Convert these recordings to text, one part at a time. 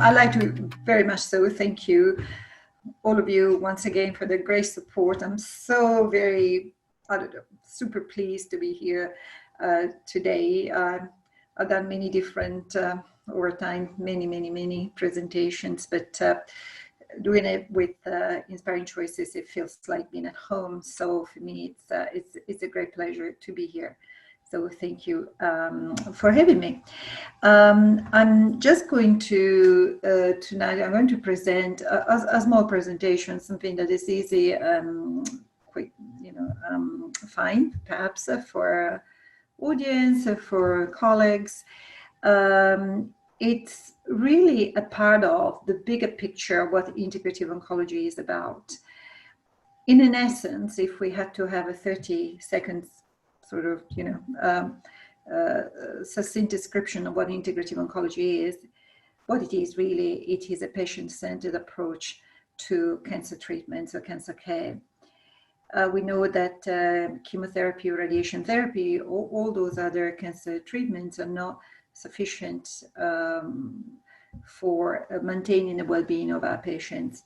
I'd like to very much so thank you, all of you, once again for the great support. I'm so very, I don't know, super pleased to be here today. I've done many different, over time, many presentations, but doing it with Inspiring Choices, it feels like being at home. So for me, it's a great pleasure to be here. So thank you for having me. I'm just going to, tonight, I'm going to present a small presentation, something that is easy, quick, fine, perhaps for audience, for colleagues. It's really a part of the bigger picture of what integrative oncology is about. In an essence, if we had to have a 30 seconds sort of, succinct description of what integrative oncology is, what it is really, it is a patient-centered approach to cancer treatments or cancer care. We know that chemotherapy or radiation therapy, all those other cancer treatments are not sufficient for maintaining the well-being of our patients.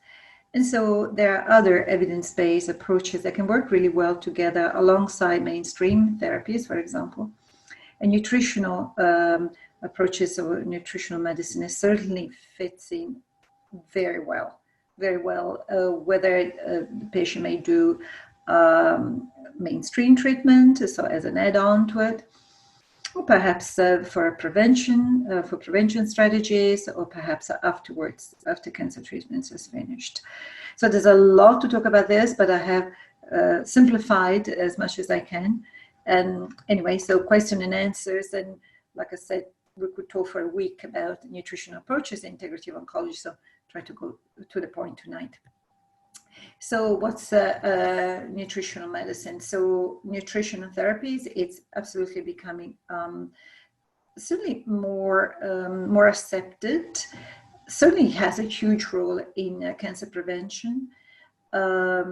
And so there are other evidence-based approaches that can work really well together alongside mainstream therapies, for example. And nutritional approaches or nutritional medicine certainly fits in very well, whether the patient may do mainstream treatment, so as an add-on to it, or perhaps for prevention strategies, or perhaps afterwards, after cancer treatments is finished. So there's a lot to talk about this, but I have simplified as much as I can. And anyway, so question and answers, and like I said, we could talk for a week about nutritional approaches in integrative oncology, so try to go to the point tonight. So what's nutritional medicine? So nutritional therapies, it's absolutely becoming certainly more accepted. Certainly has a huge role in cancer prevention. I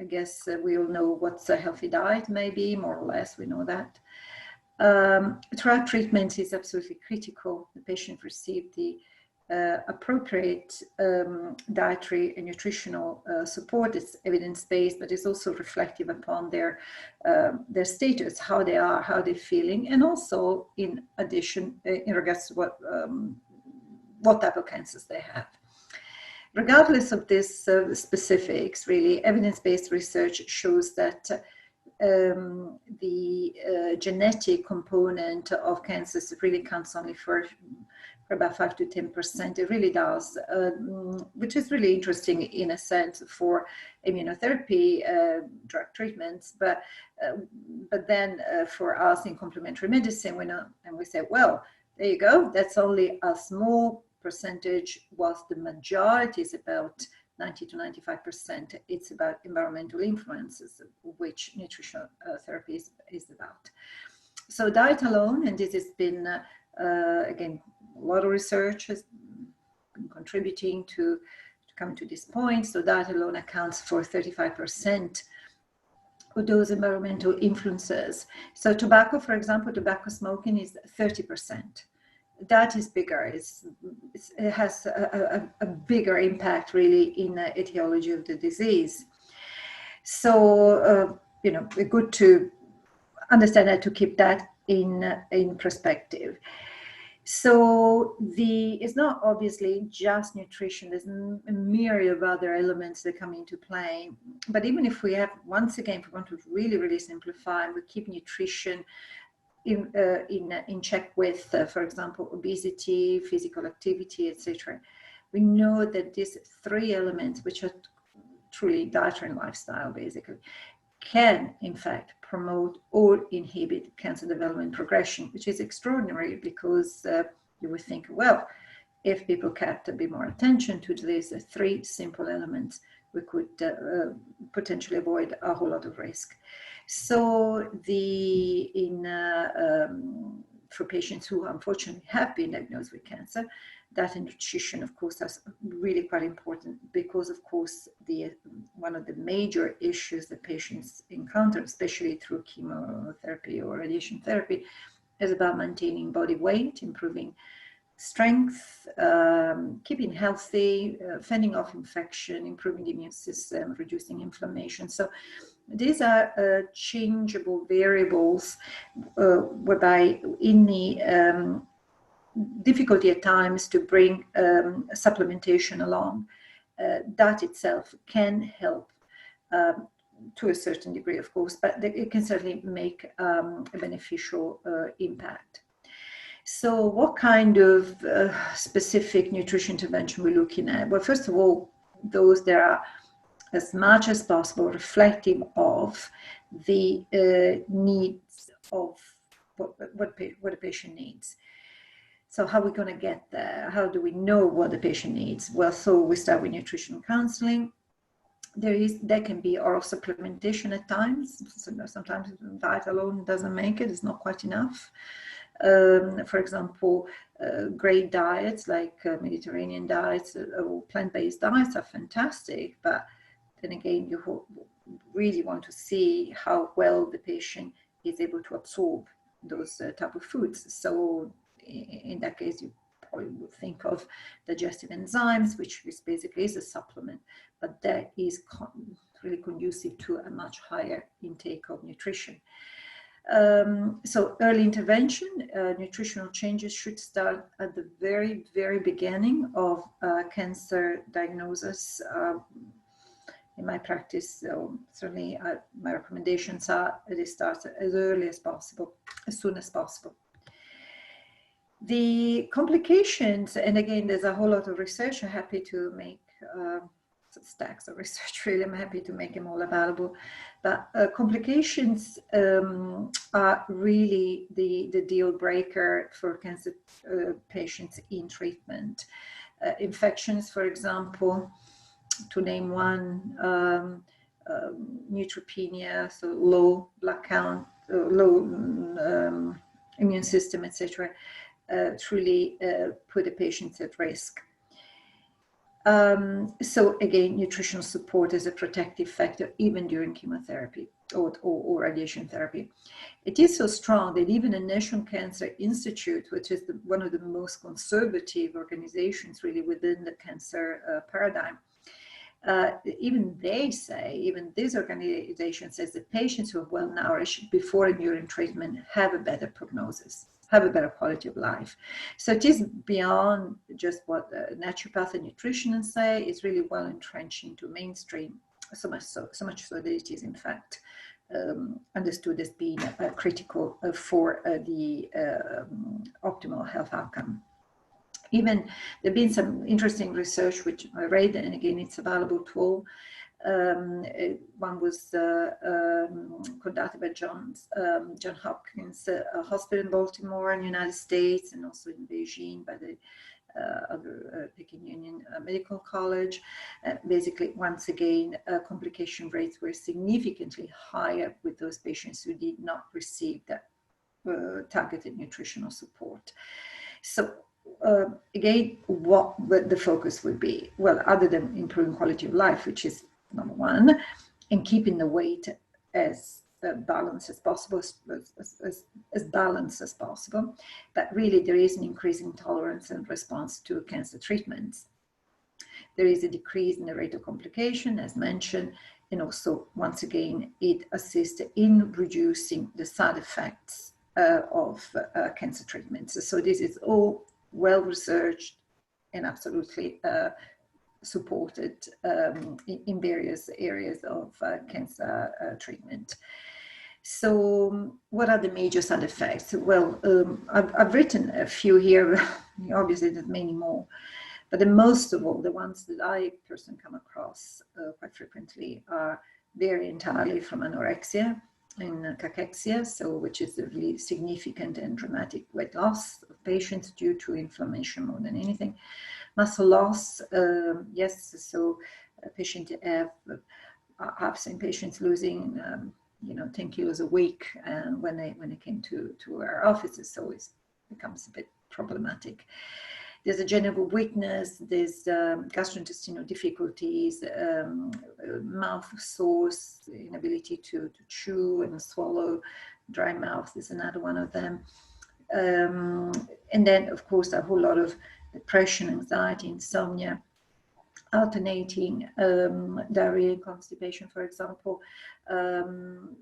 guess we all know what's a healthy diet, maybe, more or less, we know that. Drug treatment is absolutely critical. The patient receive the appropriate dietary and nutritional support. It's evidence-based, but it's also reflective upon their status, how they are, how they're feeling, and also in addition, in regards to what type of cancers they have. Regardless of this specifics, really, evidence-based research shows that the genetic component of cancers really counts only for about 5 to 10%. It really does, which is really interesting in a sense for immunotherapy drug treatments. But then for us in complementary medicine, we say, well, there you go. That's only a small percentage, whilst the majority is about 90 to 95%. It's about environmental influences, which nutritional therapy is about. So diet alone, and this has been, again, a lot of research has been contributing to come to this point. So diet alone accounts for 35% of those environmental influences. So tobacco, for example, tobacco smoking is 30%. That is bigger. It has a bigger impact really in the etiology of the disease. So, good to understand that, to keep that in perspective. So it's not obviously just nutrition. There's a myriad of other elements that come into play. But even if we have, once again, if we want to really simplify, we keep nutrition in check with, for example, obesity, physical activity, etc. We know that these three elements, which are truly dietary and lifestyle, basically, can in fact promote or inhibit cancer development progression, which is extraordinary because you would think, well, if people kept a bit more attention to these three simple elements, we could potentially avoid a whole lot of risk. So for patients who unfortunately have been diagnosed with cancer, diet and nutrition, of course, is really quite important because, of course, one of the major issues that patients encounter, especially through chemotherapy or radiation therapy, is about maintaining body weight, improving strength, keeping healthy, fending off infection, improving the immune system, reducing inflammation. So these are changeable variables whereby in the difficulty at times to bring supplementation along, that itself can help to a certain degree, of course, but it can certainly make a beneficial impact. So what kind of specific nutrition intervention we're looking at? Well, first of all, those that are as much as possible reflective of the needs of what the patient needs. So how are we going to get there? How do we know what the patient needs? Well, so we start with nutritional counseling. There can be oral supplementation at times. Sometimes diet alone doesn't make it. It's not quite enough. For example, great diets like Mediterranean diets or plant-based diets are fantastic, but then again, you really want to see how well the patient is able to absorb those type of foods. So in that case, you probably would think of digestive enzymes, which is basically a supplement, but that is really conducive to a much higher intake of nutrition. So early intervention, nutritional changes should start at the very, very beginning of cancer diagnosis. In my practice, certainly my recommendations are that it starts as early as possible, as soon as possible. The complications, and again, there's a whole lot of research. I'm happy to make stacks of research, really. I'm happy to make them all available. But complications are really the deal breaker for cancer patients in treatment. Infections, for example, to name one, neutropenia, so low blood count, low immune system, etc., truly put the patients at risk. So again, nutritional support is a protective factor even during chemotherapy or radiation therapy. It is so strong that even the National Cancer Institute, which is one of the most conservative organizations really within the cancer paradigm, even this organization says that patients who are well nourished before and during treatment have a better prognosis, have a better quality of life. So it is beyond just what naturopaths and nutritionists say. It's really well entrenched into mainstream, so much so that it is in fact understood as being critical for the optimal health outcome. Even there's been some interesting research which I read, and again it's available to all. One was conducted by Johns Hopkins Hospital in Baltimore in the United States, and also in Beijing by the other Peking Union Medical College. Basically, once again, complication rates were significantly higher with those patients who did not receive that targeted nutritional support. So again, what the focus would be? Well, other than improving quality of life, which is number one, and keeping the weight as balanced as possible, as balanced as possible. But really, there is an increasing tolerance and response to cancer treatments. There is a decrease in the rate of complication, as mentioned, and also, once again, it assists in reducing the side effects of cancer treatments. So this is all well researched and absolutely supported in various areas of cancer treatment. So what are the major side effects? Well, I've written a few here. Obviously there's many more, but the most of all, the ones that I personally come across quite frequently are vary entirely from anorexia and cachexia, so which is a really significant and dramatic weight loss of patients due to inflammation more than anything. Muscle loss, yes, so a patient I've seen patients losing 10 kilos a week when they came to our offices, so it becomes a bit problematic. There's a general weakness, there's gastrointestinal difficulties, mouth sores, inability to chew and swallow, dry mouth is another one of them. And then, of course, a whole lot of depression, anxiety, insomnia, alternating diarrhea and constipation, for example. And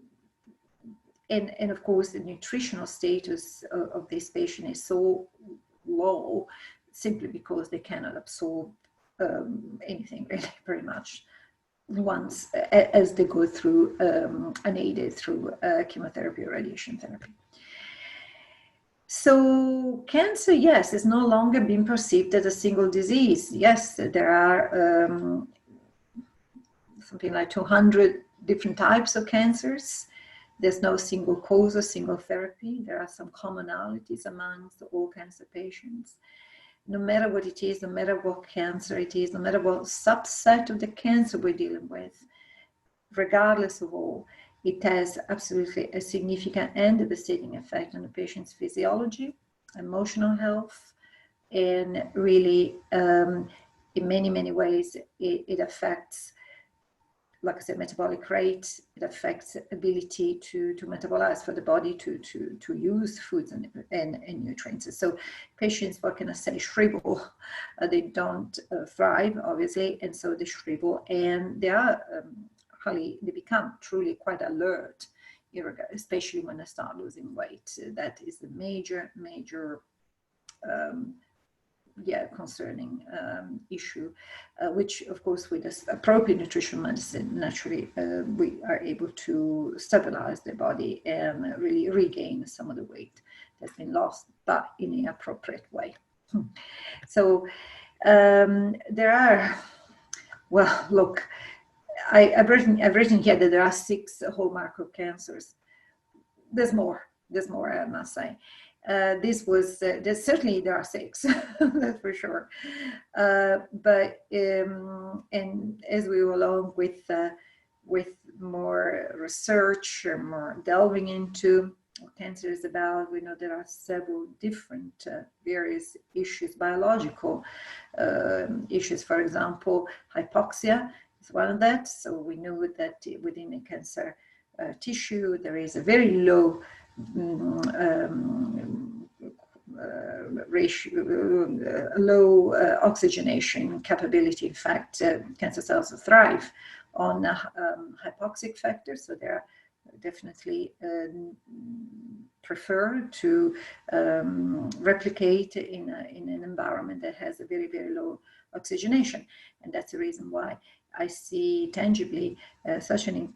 of course, the nutritional status of this patient is so low simply because they cannot absorb anything really, very much, once as they go through unaided through chemotherapy or radiation therapy. So cancer, yes, is no longer being perceived as a single disease. Yes, there are something like 200 different types of cancers. There's no single cause or single therapy. There are some commonalities amongst all cancer patients. No matter what it is, no matter what cancer it is, no matter what subset of the cancer we're dealing with, regardless of all, it has absolutely a significant and devastating effect on the patient's physiology, emotional health, and really, in many, many ways, it affects, like I said, metabolic rate. It affects ability to metabolize for the body to use foods and nutrients. So patients, what can I say, shrivel. They don't thrive, obviously, and so they shrivel, and they are they become truly quite alert, especially when they start losing weight. That is the major concerning issue, which of course with this appropriate nutritional medicine, naturally we are able to stabilize the body and really regain some of the weight that's been lost, but in an appropriate way. So there are, well, look, I've written here that there are 6 hallmark of cancers. There's more, I must say. Certainly there are 6, that's for sure. But and as we go along with more research or more delving into what cancer is about, we know there are several different various issues, biological issues. For example, hypoxia is one of that. So we know that within the cancer tissue, there is a very low low oxygenation capability. In fact, cancer cells thrive on hypoxic factors, so they're definitely prefer to replicate in an environment that has a very, very low oxygenation. And that's the reason why I see tangibly such a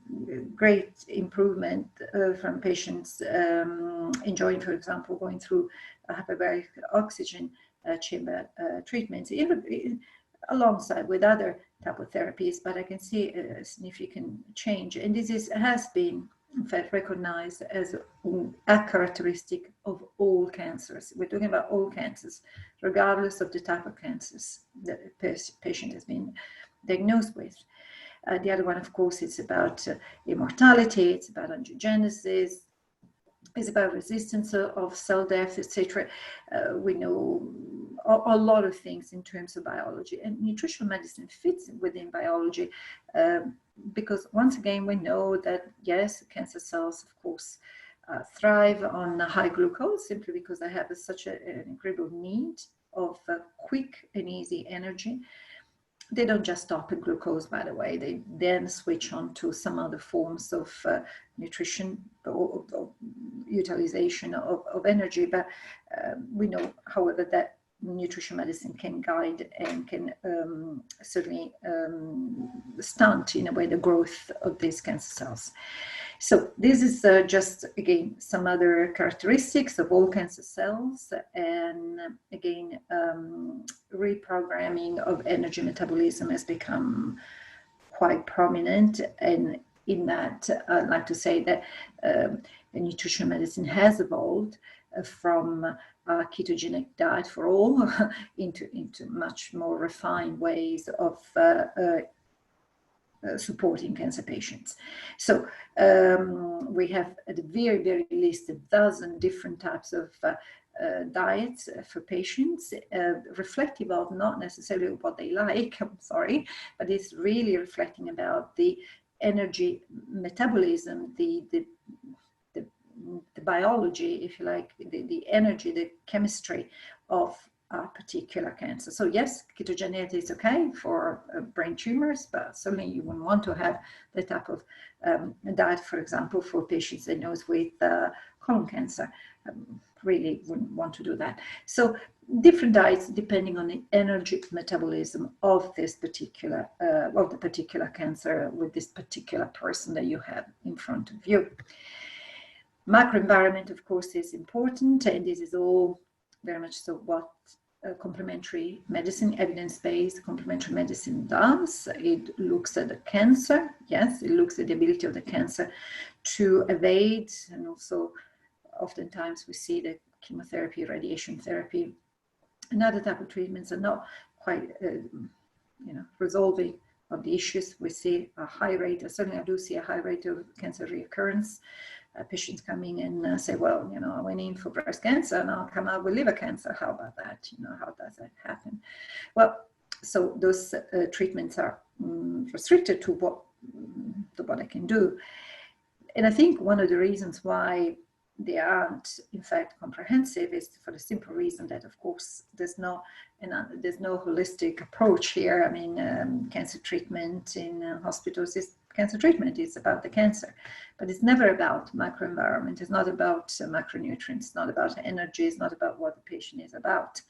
great improvement from patients enjoying, for example, going through a hyperbaric oxygen chamber treatments alongside with other type of therapies. But I can see a significant change, and this has been in fact recognized as a characteristic of all cancers. We're talking about all cancers, regardless of the type of cancers that the patient has been diagnosed with. The other one, of course, is about immortality, it's about angiogenesis, it's about resistance of cell death, etc. We know a lot of things in terms of biology, and nutritional medicine fits within biology because once again we know that yes, cancer cells of course thrive on high glucose simply because they have such an incredible need of quick and easy energy. They don't just stop at glucose, by the way. They then switch on to some other forms of nutrition or utilization of energy. But we know, however, that nutrition medicine can guide and can certainly stunt, in a way, the growth of these cancer cells. So this is just, again, some other characteristics of all cancer cells, and again, reprogramming of energy metabolism has become quite prominent. And in that, I'd like to say that nutrition medicine has evolved from a ketogenic diet for all into much more refined ways of supporting cancer patients. So we have at the very, very least a dozen different types of diets for patients, reflective of not necessarily what they like, I'm sorry, but it's really reflecting about the energy metabolism, the the biology, if you like, the energy, the chemistry of a particular cancer. So yes, ketogeneity is okay for brain tumors, but certainly you wouldn't want to have the type of diet, for example, for patients diagnosed with colon cancer. Really wouldn't want to do that. So different diets depending on the energy metabolism of this particular of the particular cancer with this particular person that you have in front of you. Microenvironment, of course, is important, and this is all very much so what complementary medicine, evidence-based complementary medicine does. It looks at the cancer, yes, it looks at the ability of the cancer to evade, and also oftentimes we see that chemotherapy, radiation therapy, and other type of treatments are not quite, resolving of the issues. We see a high rate, certainly I do see a high rate of cancer reoccurrence. Patients coming and say, well, I went in for breast cancer and I'll come out with liver cancer. How about that? How does that happen? Well, so those treatments are restricted to what the body can do. And I think one of the reasons why they aren't, in fact, comprehensive is for the simple reason that, of course, there's no holistic approach here. I mean, cancer treatment in hospitals is cancer treatment. It's about the cancer, but it's never about microenvironment. It's not about macronutrients. It's not about energy. It's not about what the patient is about.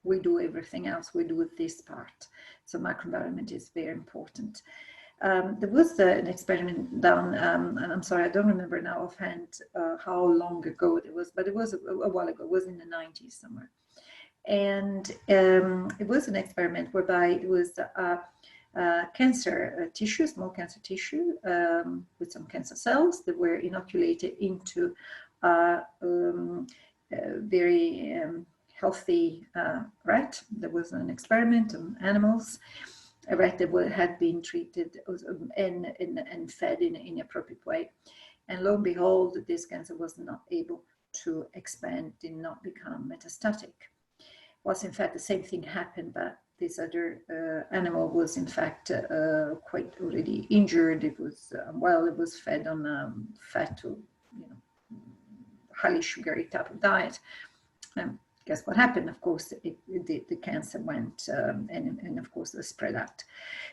We do everything else. We do this part. So microenvironment is very important. There was an experiment done, and I'm sorry, I don't remember now offhand how long ago it was, but it was a while ago. It was in the 90s somewhere. And it was an experiment whereby it was cancer tissue, small cancer tissue, with some cancer cells that were inoculated into very healthy rat. There was an experiment on animals. A rat that had been treated and fed in an appropriate way. And lo and behold, this cancer was not able to expand, did not become metastatic. Was in fact the same thing happened, but this other animal was in fact quite already injured. It was unwell. It was fed on fat to highly sugary type of diet. Guess what happened? Of course, the cancer went and of course it spread out.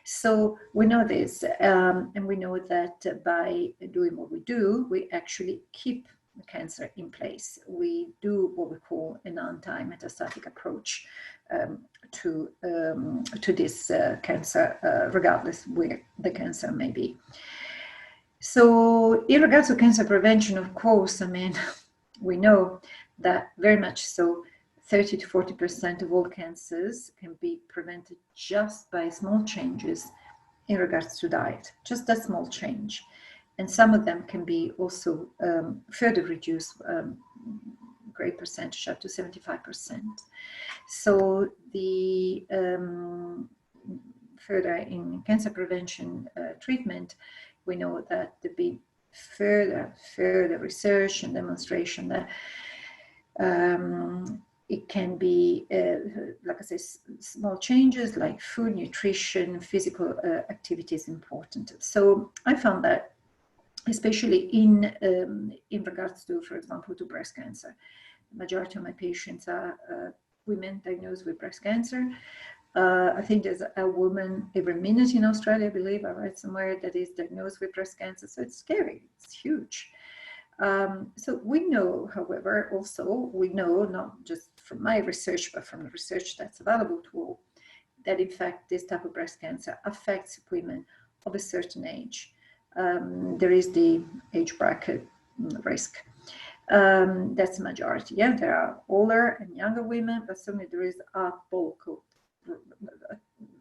So we know this, and we know that by doing what we do, we actually keep the cancer in place. We do what we call an anti-metastatic approach to this cancer, regardless where the cancer may be. So in regards to cancer prevention, of course, I mean, we know that very much so 30 to 40% of all cancers can be prevented just by small changes in regards to diet, just a small change. And some of them can be also further reduced, great percentage, up to 75%. So the further in cancer prevention treatment, we know that there be further research and demonstration that it can be, like I said, small changes like food, nutrition, physical activity is important. So I found that, especially in regards to, for example, to breast cancer, the majority of my patients are women diagnosed with breast cancer. I think there's a woman every minute in Australia, I believe, I read somewhere, that is diagnosed with breast cancer. So it's scary, it's huge. So we know, however, also, we know not just from my research, but from the research that's available to all, that in fact, this type of breast cancer affects women of a certain age. There is the age bracket risk. That's the majority. Yeah, there are older and younger women, but certainly there is a bulk of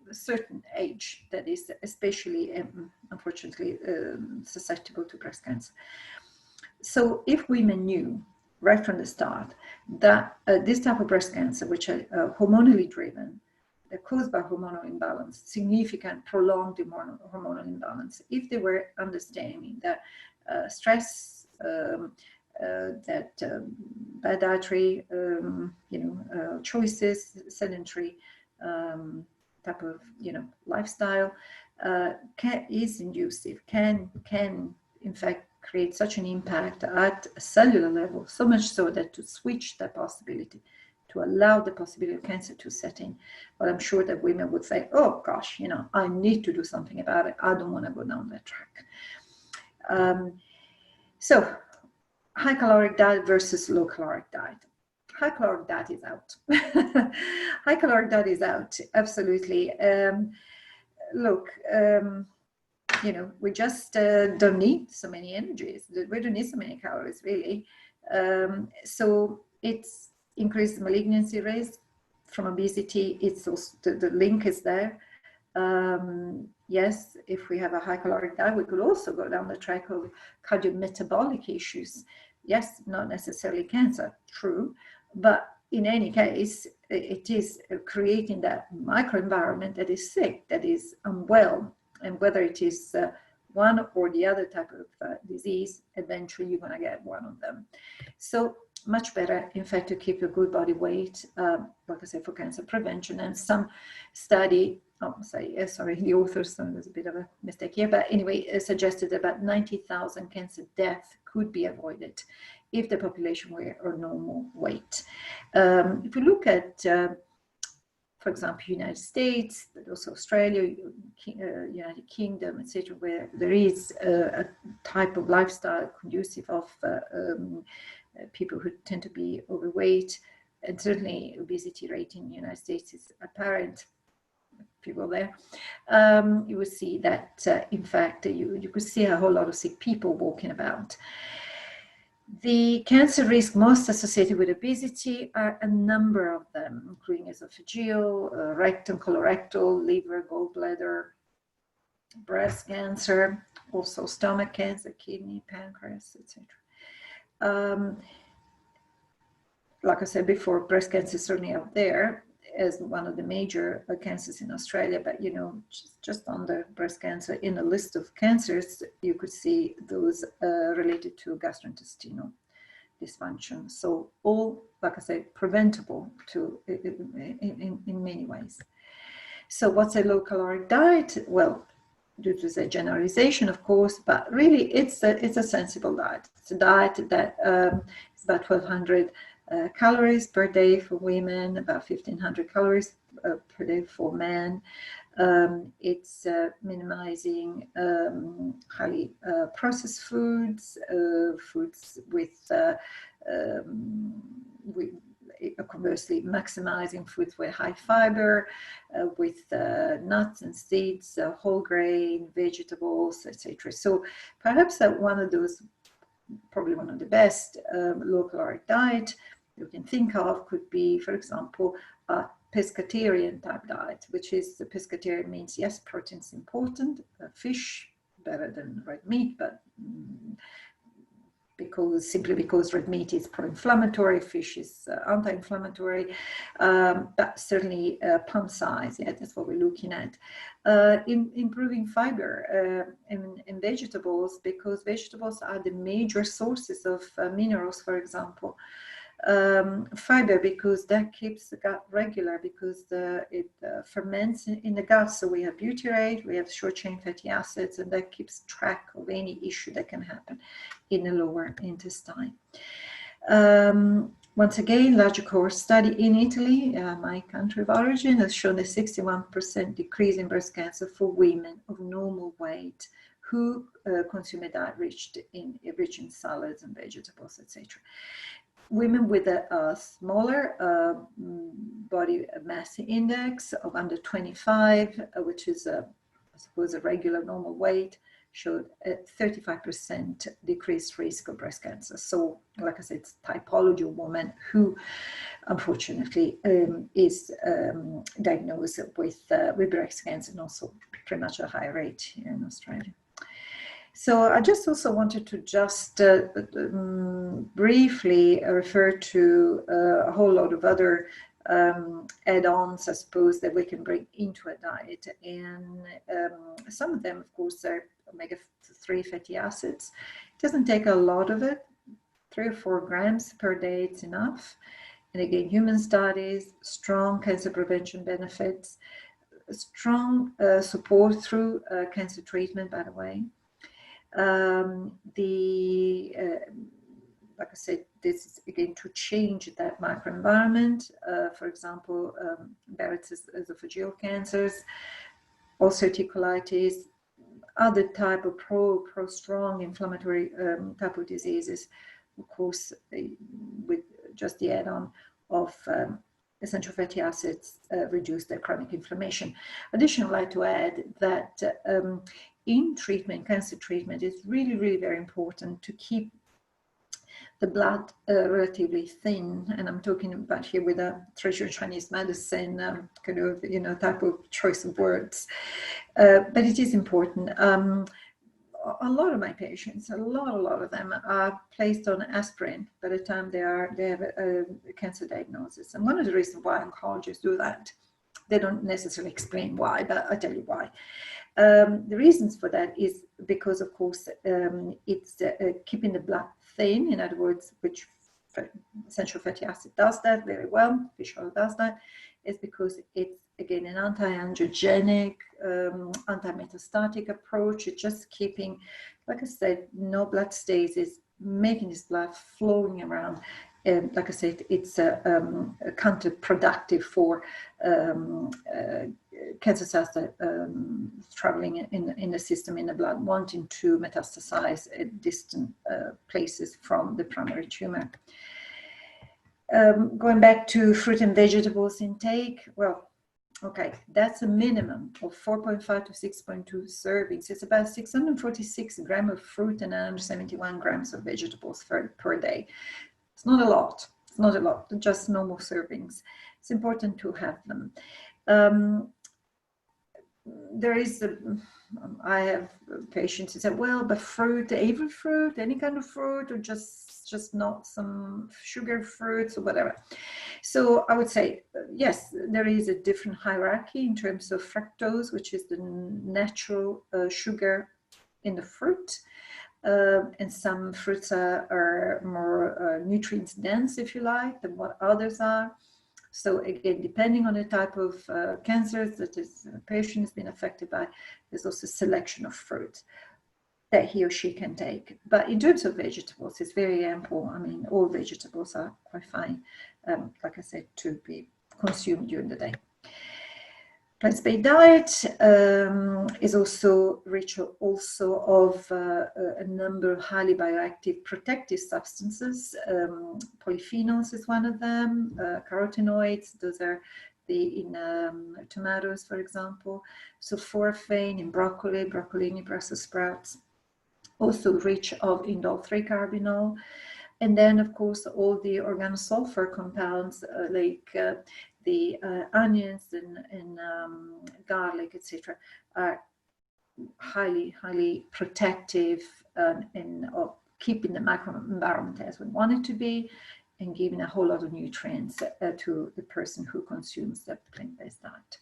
a certain age that is especially, unfortunately, susceptible to breast cancer. So if women knew right from the start that this type of breast cancer, which are hormonally driven, they're caused by hormonal imbalance, significant prolonged hormonal imbalance, if they were understanding that stress, that bad dietary choices, sedentary type of lifestyle is inducive, can in fact create such an impact at a cellular level, so much so that to switch that possibility, to allow the possibility of cancer to set in. But I'm sure that women would say, oh gosh, I need to do something about it. I don't want to go down that track. So high caloric diet versus low caloric diet. High caloric diet is out. High caloric diet is out, absolutely. Look, we just don't need so many energies. We don't need so many calories, really. So it's increased malignancy risk from obesity. It's also, the link is there. Yes, if we have a high caloric diet, we could also go down the track of cardiometabolic issues. Yes, not necessarily cancer, true, but in any case, it is creating that microenvironment that is sick, that is unwell, and whether it is one or the other type of disease, eventually you're going to get one of them. So much better, in fact, to keep a good body weight, like I say, for cancer prevention. And some study, the authors, so there's a bit of a mistake here, but anyway, suggested about 90,000 cancer deaths could be avoided if the population were a normal weight. If you look at, for example, United States, but also Australia, United Kingdom, etc., where there is a type of lifestyle conducive of people who tend to be overweight, and certainly obesity rate in the United States is apparent. People there, you will see that in fact you could see a whole lot of sick people walking about. The cancer risk most associated with obesity are a number of them, including esophageal, rectum, colorectal, liver, gallbladder, breast cancer, also stomach cancer, kidney, pancreas, etc. Like I said before, breast cancer is certainly out there as one of the major cancers in Australia, but just under breast cancer, in a list of cancers, you could see those related to gastrointestinal dysfunction. So all, like I said, preventable in many ways. So what's a low caloric diet? Well, due to the generalization, of course, but really it's a sensible diet. It's a diet that is about 1,200 calories per day for women, about 1,500 calories per day for men. It's minimizing highly processed foods, foods with conversely maximizing foods with high fiber, with nuts and seeds, whole grain, vegetables, etc. So perhaps one of those, probably one of the best low caloric diet you can think of could be, for example, a pescatarian type diet, which is, the pescatarian means, yes, protein is important, fish better than red meat, but simply because red meat is pro-inflammatory, fish is anti-inflammatory, but certainly palm size, yeah, that's what we're looking at. Improving fiber in vegetables, because vegetables are the major sources of minerals, for example. Fiber, because that keeps the gut regular, because it ferments in the gut. So we have butyrate, we have short chain fatty acids, and that keeps track of any issue that can happen in the lower intestine. Once again, larger cohort study in Italy, my country of origin, has shown a 61% decrease in breast cancer for women of normal weight who consume a diet rich in salads and vegetables, etc. Women with a smaller body mass index of under 25, which is, I suppose, a regular normal weight, showed a 35% decreased risk of breast cancer. So, like I said, it's typology of woman who, unfortunately, is diagnosed with breast cancer, and also pretty much a high rate here in Australia. So I just also wanted to just briefly refer to a whole lot of other add-ons, I suppose, that we can bring into a diet. And some of them, of course, are omega-3 fatty acids. It doesn't take a lot of it. 3 or 4 grams per day, it's enough. And again, human studies, strong cancer prevention benefits, strong support through cancer treatment, by the way. Like I said, this is again to change that microenvironment. For example, Barrett's esophageal cancers, ulcerative colitis, other type of pro-strong inflammatory type of diseases, of course, with just the add-on of essential fatty acids reduce their chronic inflammation. Additionally, I'd like to add that in treatment, cancer treatment, it's really, really very important to keep the blood relatively thin, and I'm talking about here with a traditional Chinese medicine kind of, you know, type of choice of words, but it is important. A lot of my patients, a lot of them are placed on aspirin by the time they have a cancer diagnosis, and one of the reasons why oncologists do that, they don't necessarily explain why, but I'll tell you why. The reasons for that is because, of course, it's keeping the blood thin, in other words, which essential fatty acid does that very well, fish oil does that, is because it's, again, an anti-angiogenic, anti-metastatic approach. It's just keeping, like I said, no blood stasis, making this blood flowing around. And like I said, it's counterproductive for cancer cells that traveling in the system, in the blood, wanting to metastasize at distant places from the primary tumor. Going back to fruit and vegetables intake, well, okay, that's a minimum of 4.5 to 6.2 servings. It's about 646 grams of fruit and 171 grams of vegetables per day. It's not a lot. It's not a lot, just normal servings. It's important to have them. There is I have patients who say, well, but fruit, every fruit, any kind of fruit, or just not some sugar fruits or whatever. So I would say, yes, there is a different hierarchy in terms of fructose, which is the natural sugar in the fruit. And some fruits are more nutrients dense, if you like, than what others are. So again, depending on the type of cancers that this patient has been affected by, there's also selection of fruit that he or she can take. But in terms of vegetables, it's very ample. I mean, all vegetables are quite fine, like I said, to be consumed during the day. Plant-based diet is also rich also of a number of highly bioactive protective substances. Polyphenols is one of them, carotenoids, those are in tomatoes, for example. Sulforaphane in broccoli, broccolini, Brussels sprouts. Also rich of indole-3-carbinol. And then, of course, all the organosulfur compounds like the onions and garlic, etc., are highly protective and of keeping the microenvironment as we want it to be, and giving a whole lot of nutrients to the person who consumes the plant-based diet.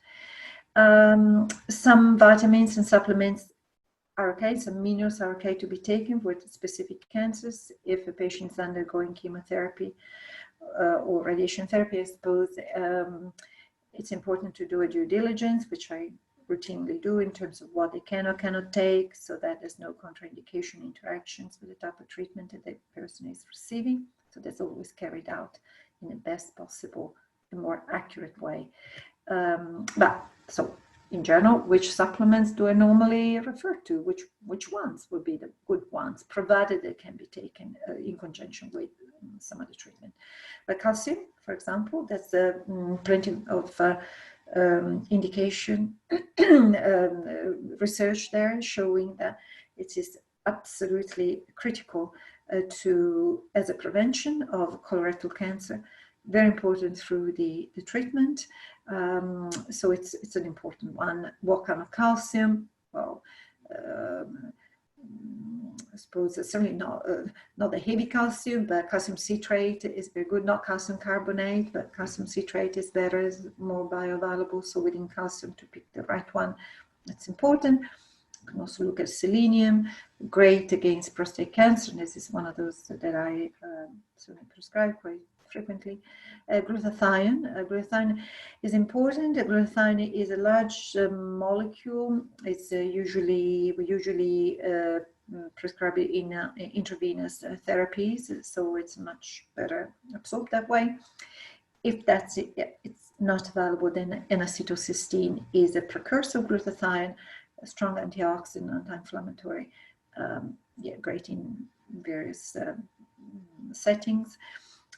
Some vitamins and supplements are okay, some minerals are okay to be taken with specific cancers. If a patient is undergoing chemotherapy or radiation therapy, I suppose it's important to do a due diligence, which I routinely do in terms of what they can or cannot take, so that there's no contraindication interactions with the type of treatment that the person is receiving. So that's always carried out in the best possible and more accurate way. In general, which supplements do I normally refer to? Which ones would be the good ones, provided they can be taken in conjunction with some other treatment? But calcium, for example, that's plenty of indication, research there showing that it is absolutely critical as a prevention of colorectal cancer. Very important through the treatment. So it's an important one. What kind of calcium? Well, I suppose it's certainly not the heavy calcium, but calcium citrate is very good. Not calcium carbonate, but calcium citrate is better, is more bioavailable. So within calcium, to pick the right one, that's important. You can also look at selenium, great against prostate cancer. And this is one of those that I certainly prescribe quite frequently. Glutathione. Glutathione is important. Glutathione is a large molecule. It's we usually prescribe it in intravenous therapies, so it's much better absorbed that way. If that's it, it's not available, then N-acetylcysteine is a precursor of glutathione, a strong antioxidant, anti-inflammatory, great in various settings.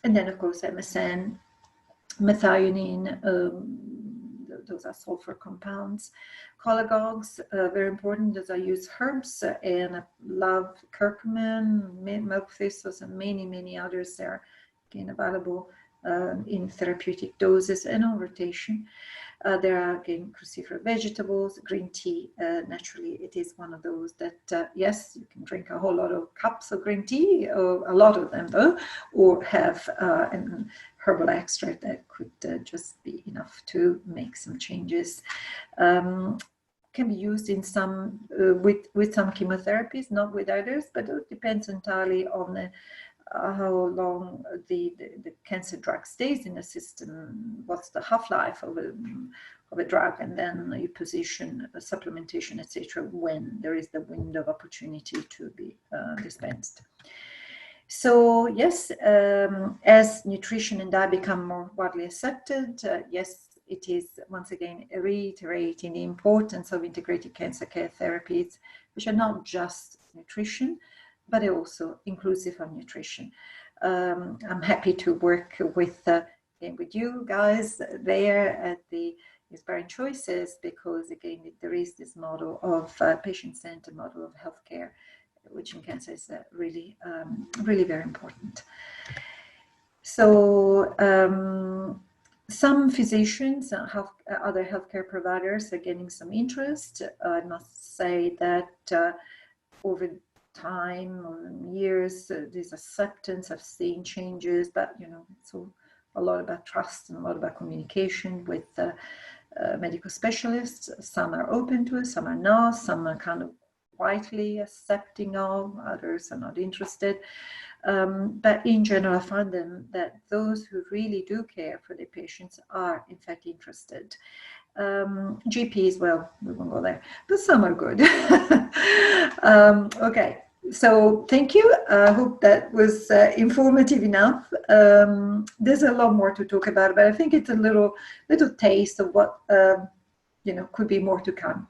And then, of course, MSM, methionine, those are sulfur compounds. Cholagogues, very important, as I use herbs, and I love curcumin, milk thistles, and many others. They're again available in therapeutic doses and on rotation. There are again cruciferous vegetables, green tea. Naturally, it is one of those that yes, you can drink a whole lot of cups of green tea, or a lot of them though, or have an herbal extract that could just be enough to make some changes. Can be used in some with some chemotherapies, not with others, but it depends entirely on how long the cancer drug stays in the system, what's the half-life of a drug, and then you position supplementation, etc., when there is the window of opportunity to be dispensed. So yes, as nutrition and diet become more widely accepted, yes, it is once again reiterating the importance of integrated cancer care therapies, which are not just nutrition, but they're also inclusive of nutrition. I'm happy to work with you guys there at the Inspiring Choices, because again, there is this model of patient-centered model of healthcare, which in cancer is really very important. So some physicians, other healthcare providers are getting some interest. I must say that over time or years, this acceptance, I've seen changes, but it's a lot about trust and a lot about communication with medical specialists. Some are open to it, some are not, some are kind of quietly accepting of, others are not interested. But in general, I find that those who really do care for their patients are in fact interested. GPs, well, we won't go there, but some are good. Okay, so thank you. I hope that was informative enough. There's a lot more to talk about, but I think it's a little taste of what could be more to come.